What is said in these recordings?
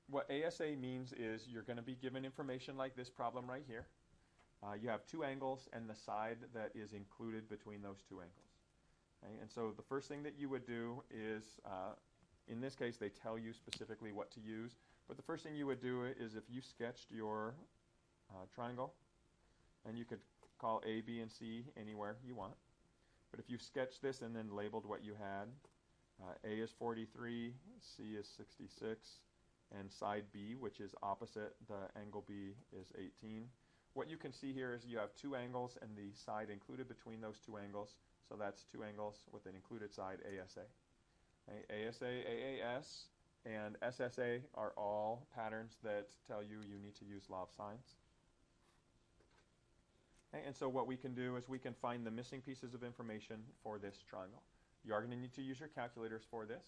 What ASA means is you're going to be given information like this problem right here. You have two angles and the side that is included between those two angles. Okay? And so the first thing that you would do is, in this case, they tell you specifically what to use. But the first thing you would do is if you sketched your triangle, and you could call A, B, and C anywhere you want. But if you sketched this and then labeled what you had, A is 43, C is 66, and side B, which is opposite the angle B, is 18. What you can see here is you have two angles and the side included between those two angles. So that's two angles with an included side, ASA. Okay, ASA, AAS, and SSA are all patterns that tell you you need to use law of sines. Okay, and so what we can do is we can find the missing pieces of information for this triangle. You are going to need to use your calculators for this.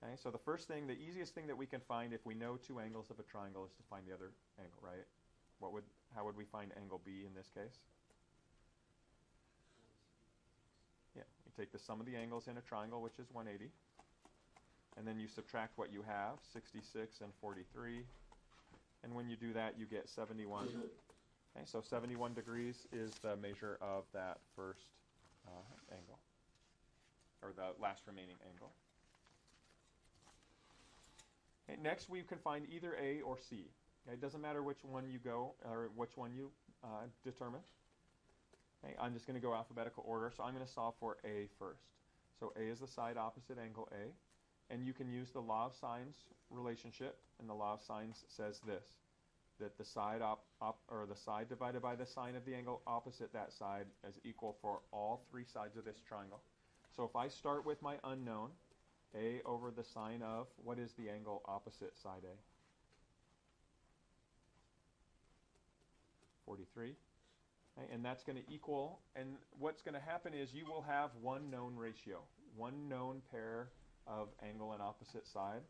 Okay, so the first thing, the easiest thing that we can find if we know two angles of a triangle is to find the other angle, right? How would we find angle B in this case? Yeah, you take the sum of the angles in a triangle, which is 180. And then you subtract what you have, 66 and 43. And when you do that, you get 71. Okay, so 71 degrees is the measure of that first angle, or the last remaining angle. Okay, next, we can find either A or C. Okay, it doesn't matter which one you go, or which one you determine. Okay, I'm just going to go alphabetical order, so I'm going to solve for A first. So A is the side opposite angle A, and you can use the law of sines relationship, and the law of sines says this, that the side the side divided by the sine of the angle opposite that side is equal for all three sides of this triangle. So if I start with my unknown, A over the sine of, what is the angle opposite side A? 43. Okay, and that's going to equal, and what's going to happen is you will have one known ratio, one known pair of angle and opposite side.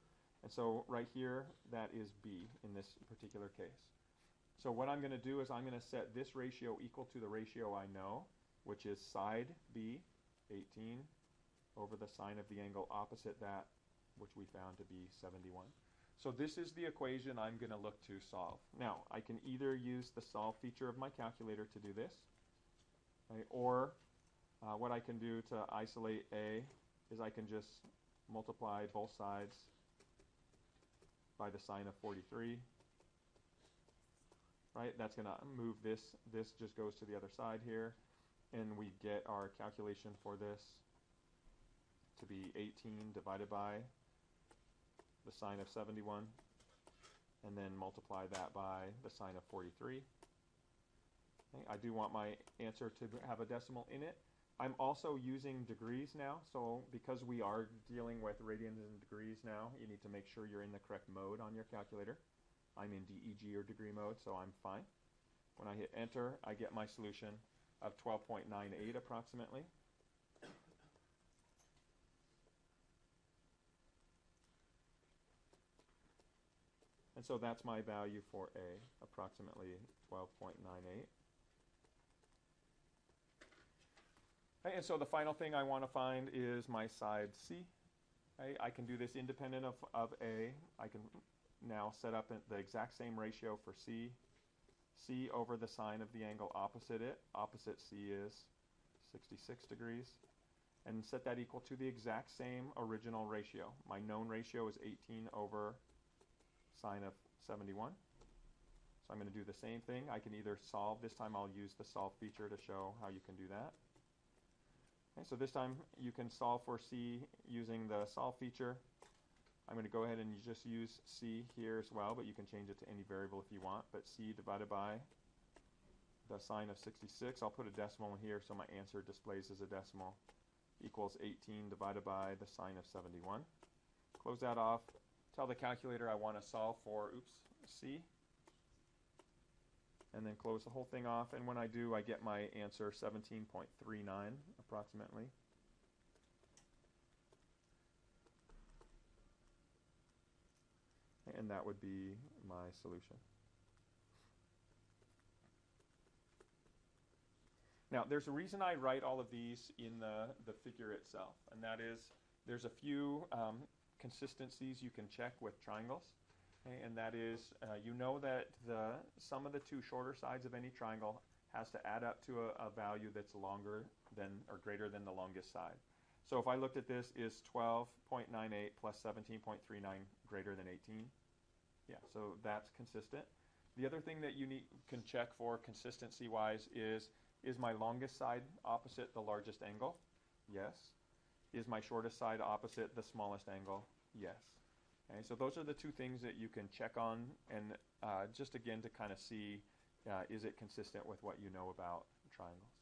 And so right here, that is B in this particular case. So what I'm going to do is I'm going to set this ratio equal to the ratio I know, which is side B, 18, over the sine of the angle opposite that, which we found to be 71. So this is the equation I'm going to look to solve. Now, I can either use the solve feature of my calculator to do this, right, or what I can do to isolate A is I can just multiply both sides by the sine of 43. Right, that's going to move this. This just goes to the other side here, and we get our calculation for this to be 18 divided by the sine of 71, and then multiply that by the sine of 43. Okay, I do want my answer to have a decimal in it. I'm also using degrees now, so because we are dealing with radians and degrees now, you need to make sure you're in the correct mode on your calculator. I'm in DEG or degree mode, so I'm fine. When I hit enter, I get my solution of 12.98 approximately. And so that's my value for A, approximately 12.98. Okay, and so the final thing I want to find is my side C. Okay, I can do this independent of A. I can now set up the exact same ratio for C. C over the sine of the angle opposite it. Opposite C is 66 degrees. And set that equal to the exact same original ratio. My known ratio is 18 over sine of 71. So I'm going to do the same thing. I can either solve, this time I'll use the solve feature to show how you can do that. Okay, so this time you can solve for C using the solve feature. I'm going to go ahead and just use C here as well, but you can change it to any variable if you want. But C divided by the sine of 66, I'll put a decimal in here so my answer displays as a decimal, equals 18 divided by the sine of 71. Close that off. Tell the calculator I want to solve for, C. And then close the whole thing off. And when I do, I get my answer 17.39 approximately. And that would be my solution. Now, there's a reason I write all of these in the figure itself, and that is there's a few consistencies you can check with triangles. Okay, and that is, you know that the sum of the two shorter sides of any triangle has to add up to a value that's longer than or greater than the longest side. So if I looked at this, is 12.98 plus 17.39 greater than 18? Yeah, so that's consistent. The other thing that you can check for consistency-wise is my longest side opposite the largest angle? Yes. Is my shortest side opposite the smallest angle? Yes. Okay, so those are the two things that you can check on, and just again to kind of see, is it consistent with what you know about triangles?